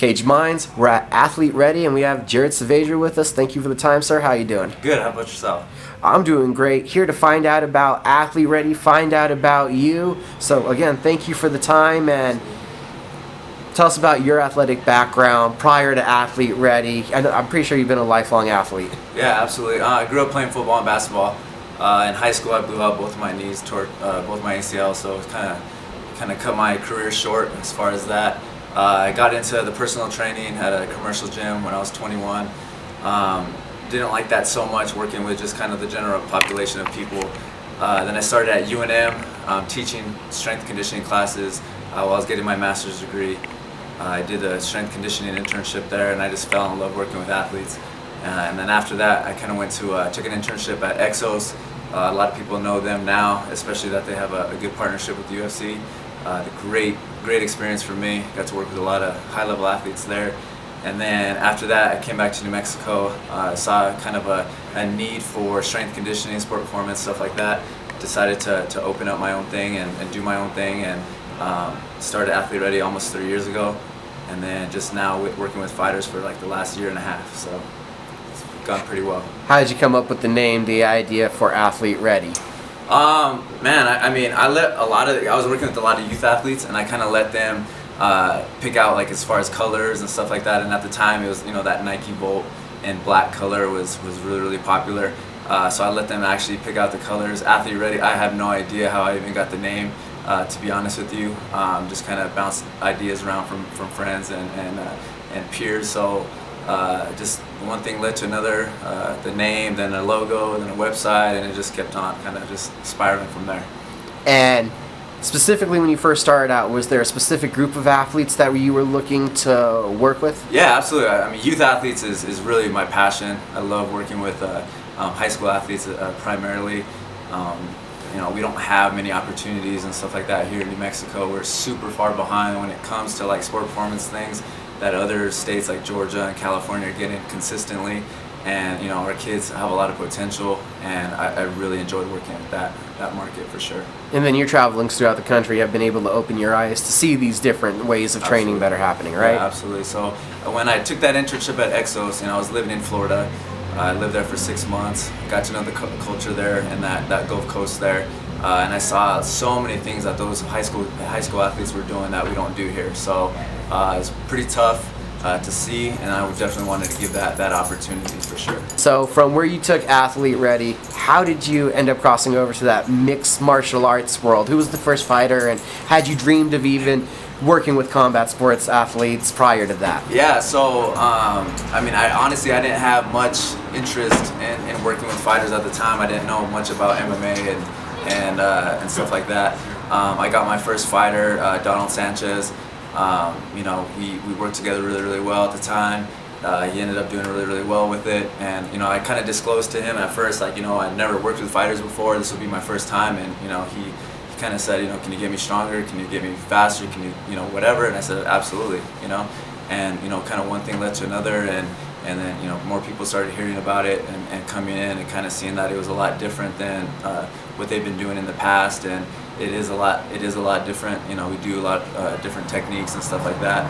Caged Minds. We're at Athlete Ready, and we have Jared Saavedra with us. Thank you for the time, sir. How you doing? Good. How about yourself? I'm doing great. Here to find out about Athlete Ready, find out about you. So again, thank you for the time, and tell us about your athletic background prior to Athlete Ready. I'm pretty sure you've been a lifelong athlete. Yeah, absolutely. I grew up playing football and basketball. In high school, I blew out both of my knees, tore both my ACL, so it kind of cut my career short as far as that. I got into the personal training at a commercial gym when I was 21. Didn't like that so much, working with just kind of the general population of people. Then I started at UNM, teaching strength conditioning classes while I was getting my master's degree. I did a strength conditioning internship there, and I just fell in love working with athletes. And then after that, I kind of went to took an internship at Exos. A lot of people know them now, especially that they have a good partnership with the UFC. Great experience for me. Got to work with a lot of high-level athletes there. And then after that, I came back to New Mexico. Saw kind of a need for strength conditioning, sport performance, stuff like that. Decided to open up my own thing and do my own thing, and started Athlete Ready almost 3 years ago. And then just now working with fighters for like the last year and a half. So it's gone pretty well. How did you come up with the name, the idea for Athlete Ready? Man, I was working with a lot of youth athletes, and I kind of let them pick out, like, as far as colors and stuff like that. And at the time, it was, that Nike Volt in black color was really popular. So I let them actually pick out the colors. Athlete Ready, I have no idea how I even got the name, to be honest with you. Just kind of bounced ideas around from friends and peers. So just one thing led to another, the name, then a logo, then a website, and it just kept on kind of just spiraling from there. And specifically when you first started out, was there a specific group of athletes that you were looking to work with? Yeah, absolutely. I mean, youth athletes is really my passion. I love working with high school athletes primarily. We don't have many opportunities and stuff like that here in New Mexico. We're super far behind when it comes to like sport performance things that other states like Georgia and California are getting consistently. And our kids have a lot of potential, and I really enjoyed working at that market for sure. And then your travelings throughout the country have been able to open your eyes to see these different ways of training that are happening, right? Yeah, absolutely. So when I took that internship at Exos, I was living in Florida. I lived there for 6 months, got to know the culture there and that Gulf Coast there. And I saw so many things that those high school athletes were doing that we don't do here. So it's pretty tough to see, and I would definitely wanted to give that opportunity for sure. So from where you took Athlete Ready, how did you end up crossing over to that mixed martial arts world? Who was the first fighter, and had you dreamed of even working with combat sports athletes prior to that? Yeah, so I didn't have much interest in working with fighters at the time. I didn't know much about MMA and stuff like that. I got my first fighter, Donald Sanchez. We worked together really well at the time. He ended up doing really well with it, and I kind of disclosed to him at first, like, I'd never worked with fighters before. This would be my first time, and he kind of said, can you get me stronger? Can you get me faster? Can you, whatever? And I said, absolutely, and kind of one thing led to another, and then more people started hearing about it and coming in and kind of seeing that it was a lot different than what they've been doing in the past, and it is a lot different. We do a lot of different techniques and stuff like that,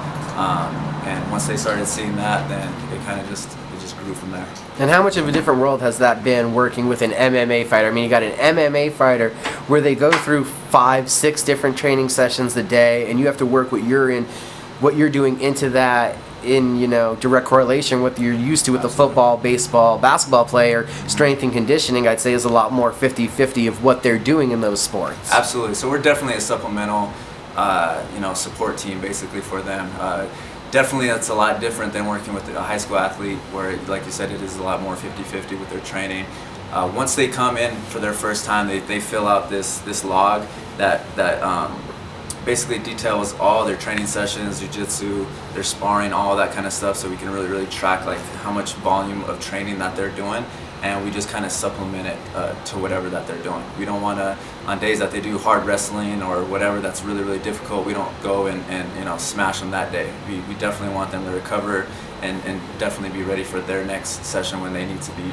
and once they started seeing that, then it kind of just grew from there. And how much of a different world has that been working with an MMA fighter? I mean, you got an MMA fighter where they go through 5-6 different training sessions a day, and you have to work what you're doing into that in direct correlation with what you're used to with the football, baseball, basketball player. Strength and conditioning, I'd say, is a lot more 50-50 of what they're doing in those sports. Absolutely. So we're definitely a supplemental support team basically for them. Definitely that's a lot different than working with a high school athlete where, like you said, it is a lot more 50-50 with their training. Once they come in for their first time, they fill out this log that basically details all their training sessions, jiu-jitsu, their sparring, all that kind of stuff, so we can really track like how much volume of training that they're doing, and we just kind of supplement it to whatever that they're doing. We don't want to, on days that they do hard wrestling or whatever that's really difficult, we don't go and smash them that day. We definitely want them to recover and definitely be ready for their next session when they need to be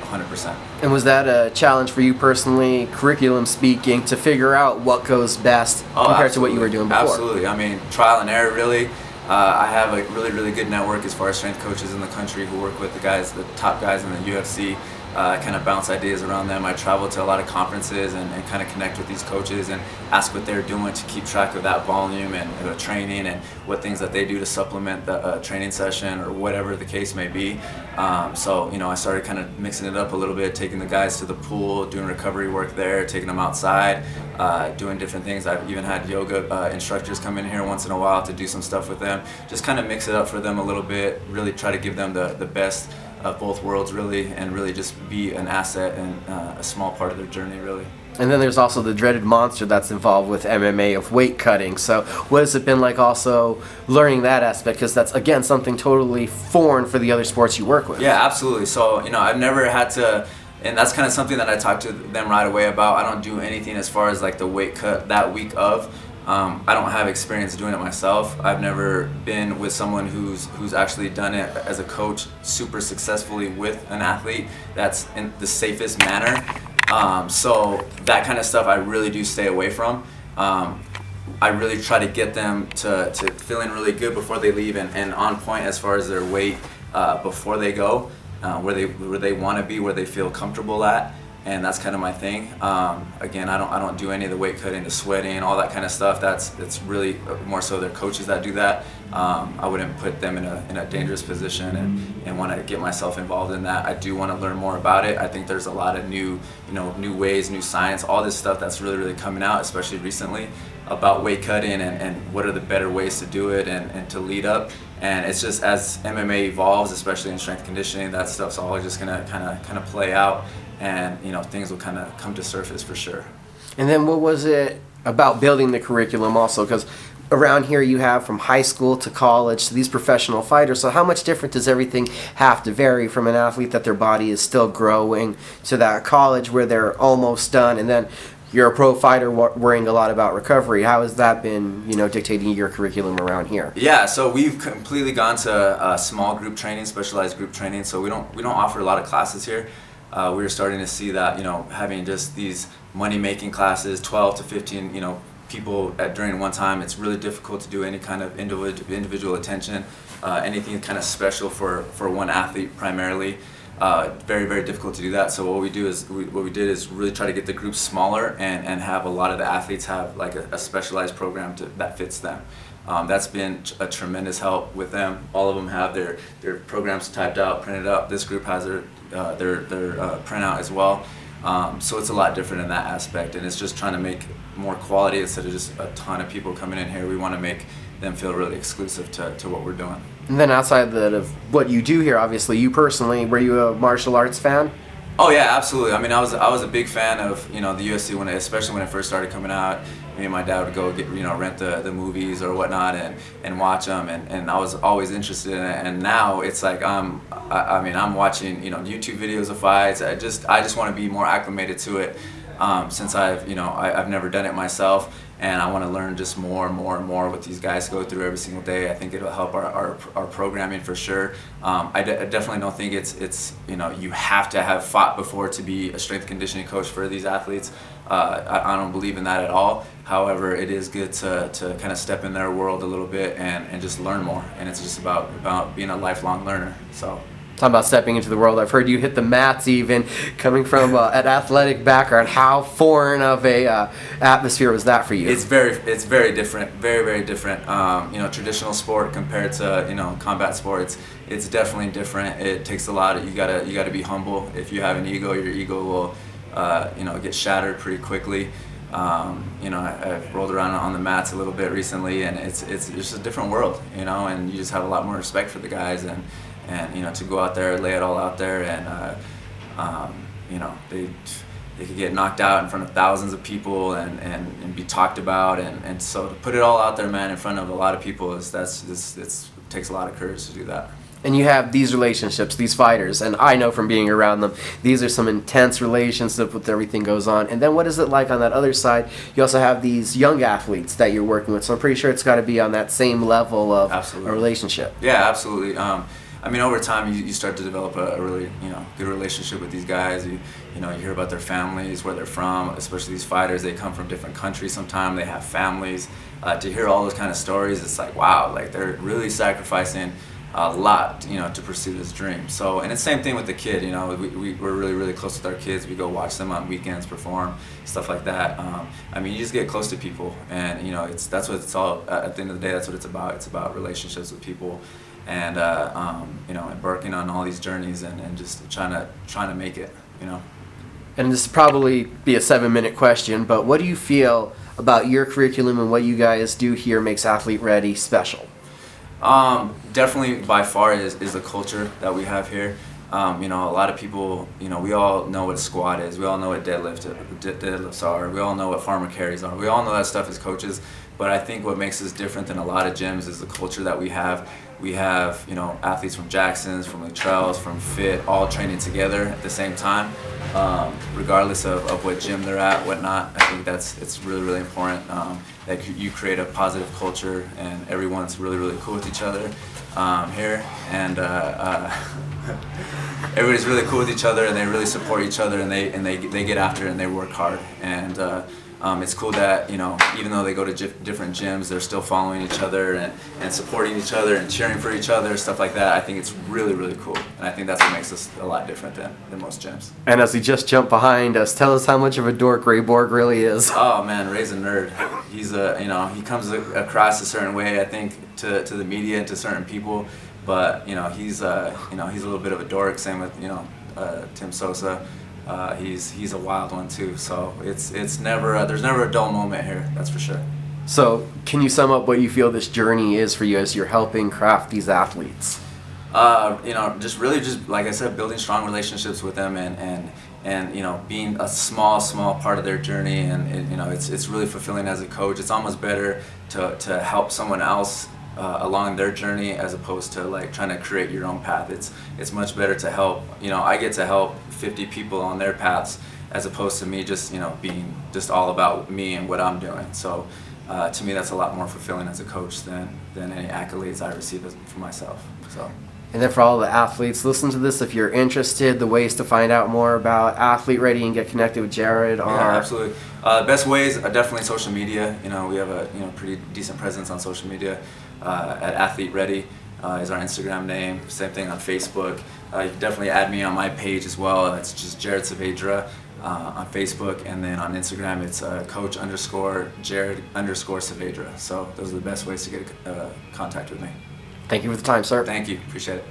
100%. And was that a challenge for you personally, curriculum speaking, to figure out what goes best compared to what you were doing before? Absolutely. I mean, trial and error, really. I have a really good network as far as strength coaches in the country who work with the top guys in the UFC. Kind of bounce ideas around them. I travel to a lot of conferences and kind of connect with these coaches and ask what they're doing to keep track of that volume and training, and what things that they do to supplement the training session or whatever the case may be. So I started kind of mixing it up a little bit, taking the guys to the pool, doing recovery work there, taking them outside, doing different things. I've even had yoga instructors come in here once in a while to do some stuff with them. Just kind of mix it up for them a little bit, really try to give them the best of both worlds, really, and really just be an asset and a small part of their journey, really. And then there's also the dreaded monster that's involved with MMA of weight cutting. So what has it been like also learning that aspect? Because that's, again, something totally foreign for the other sports you work with. Yeah, absolutely. So, I've never had to, and that's kind of something that I talk to them right away about. I don't do anything as far as like the weight cut that week of. I don't have experience doing it myself. I've never been with someone who's actually done it as a coach super successfully with an athlete that's in the safest manner. So that kind of stuff I really do stay away from. I really try to get them to feeling really good before they leave and on point as far as their weight before they go, where they want to be, where they feel comfortable at. And that's kind of my thing. Again, I don't do any of the weight cutting, the sweating, all that kind of stuff. It's really more so their coaches that do that. I wouldn't put them in a dangerous position and want to get myself involved in that. I do want to learn more about it. I think there's a lot of new ways, new science, all this stuff that's really coming out, especially recently, about weight cutting and what are the better ways to do it and to lead up. And it's just as MMA evolves, especially in strength conditioning, that stuff's all just gonna kind of play out. And things will kind of come to surface for sure. And then what was it about building the curriculum also? Because around here you have from high school to college to these professional fighters. So how much different does everything have to vary from an athlete that their body is still growing to that college where they're almost done, and then you're a pro fighter worrying a lot about recovery? How has that been, dictating your curriculum around here? Yeah, so we've completely gone to small group training, specialized group training. So we don't offer a lot of classes here. We're starting to see that, having just these money-making classes, 12 to 15, people during one time, it's really difficult to do any kind of individual attention, anything kind of special for one athlete primarily. Very difficult to do that. So what we did is really try to get the groups smaller and have a lot of the athletes have like a specialized program that fits them. That's been a tremendous help with them. All of them have their programs typed out, printed up. This group has their printout as well. So it's a lot different in that aspect, and it's just trying to make more quality instead of just a ton of people coming in here. We want to make them feel really exclusive to what we're doing. And then outside of what you do here, obviously, you personally, were you a martial arts fan? Oh yeah, absolutely. I mean, I was a big fan of the UFC especially when it first started coming out. Me and my dad would go rent the movies or whatnot and watch them, and I was always interested in it. And now it's like I'm watching YouTube videos of fights. I just want to be more acclimated to it, since I've never done it myself, and I want to learn just more and more what these guys go through every single day. I think it'll help our programming for sure. I definitely don't think it's you have to have fought before to be a strength conditioning coach for these athletes. I don't believe in that at all. However, it is good to kind of step in their world a little bit and just learn more. And it's just about being a lifelong learner. So. Talking about stepping into the world, I've heard you hit the mats even, coming from an athletic background. How foreign of a atmosphere was that for you? It's very different, very different. Traditional sport compared to combat sports, it's definitely different. It takes a lot. You gotta be humble. If you have an ego, your ego will get shattered pretty quickly. I've rolled around on the mats a little bit recently, and it's just a different world, and you just have a lot more respect for the guys, and to go out there, lay it all out there, and they could get knocked out in front of thousands of people and be talked about, and so to put it all out there, man, in front of a lot of people it takes a lot of courage to do that. And you have these relationships, these fighters, and I know from being around them, these are some intense relationships with everything goes on. And then what is it like on that other side? You also have these young athletes that you're working with, so I'm pretty sure it's got to be on that same level of Absolutely. a relationship. Yeah, absolutely. I mean, over time you start to develop a really, you know, good relationship with these guys. You know, you hear about their families, where they're from, especially these fighters. They come from different countries sometimes, they have families. To hear all those kind of stories, it's like, wow, like they're really sacrificing a lot, you know, to pursue this dream. So, and it's the same thing with the kid, you know, we're really, really close with our kids. We go watch them on weekends perform, stuff like that. I mean, you just get close to people, and, you know, that's what it's all, at the end of the day, that's what it's about. It's about relationships with people, and, you know, embarking on all these journeys, and just trying to make it, you know. And this will probably be a 7-minute question, but what do you feel about your curriculum and what you guys do here makes Athlete Ready special? Definitely by far is the culture that we have here. You know, a lot of people, you know, we all know what a squat is. We all know what deadlifts are. We all know what farmer carries are. We all know that stuff as coaches. But I think what makes us different than a lot of gyms is the culture that we have. We have, you know, athletes from Jackson's, from Luttrell's, from Fit, all training together at the same time, regardless of what gym they're at, whatnot. I think it's really, really important that you create a positive culture, and everyone's really, really cool with each other here, and everybody's really cool with each other, and they really support each other, and they get after it, and they work hard, and it's cool that, you know, even though they go to different gyms, they're still following each other and supporting each other and cheering for each other, stuff like that. I think it's really, really cool, and I think that's what makes us a lot different than most gyms. And as he just jumped behind us, tell us how much of a dork Ray Borg really is. Oh man, Ray's a nerd. He's you know, he comes across a certain way, I think, to the media and to certain people, but, you know, he's a little bit of a dork. Same with, you know, Tim Sosa. He's a wild one too. So it's never there's never a dull moment here. That's for sure. So can you sum up what you feel this journey is for you as you're helping craft these athletes? You know, just like I said, building strong relationships with them, and you know, being a small part of their journey, and you know, it's really fulfilling as a coach. It's almost better to help someone else along their journey, as opposed to like trying to create your own path. It's much better to help. You know, I get to help 50 people on their paths, as opposed to me just, you know, being just all about me and what I'm doing. So to me, that's a lot more fulfilling as a coach than any accolades I receive for myself. So. And then for all the athletes, listen to this if you're interested. The ways to find out more about Athlete Ready and get connected with Jared are... Yeah, absolutely. Best ways are definitely social media. You know, we have a, you know, pretty decent presence on social media. At Athlete Ready is our Instagram name. Same thing on Facebook. You can definitely add me on my page as well. It's just Jared Saavedra on Facebook, and then on Instagram it's Coach_Jared_Saavedra. So those are the best ways to get contact with me. Thank you for the time, sir. Thank you. Appreciate it.